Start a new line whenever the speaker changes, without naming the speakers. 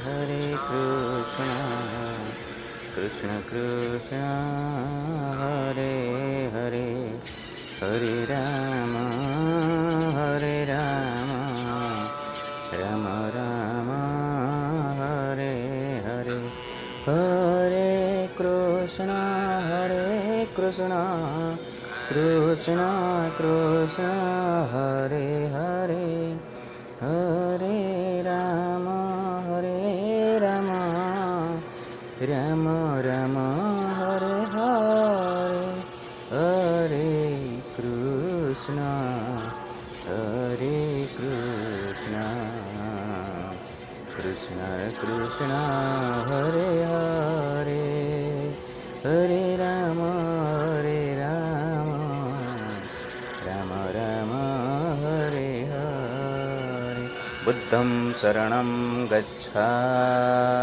हरे कृष्ण कृष्ण कृष्ण हरे हरे हरे राम राम राम हरे हरे हरे कृष्ण कृष्ण कृष्ण हरे हरे हरे राम राम राम हरे हरे हरे कृष्ण कृष्ण कृष्ण हरे हरे हरे राम राम राम हरे हरे बुद्धं शरणं गच्छामि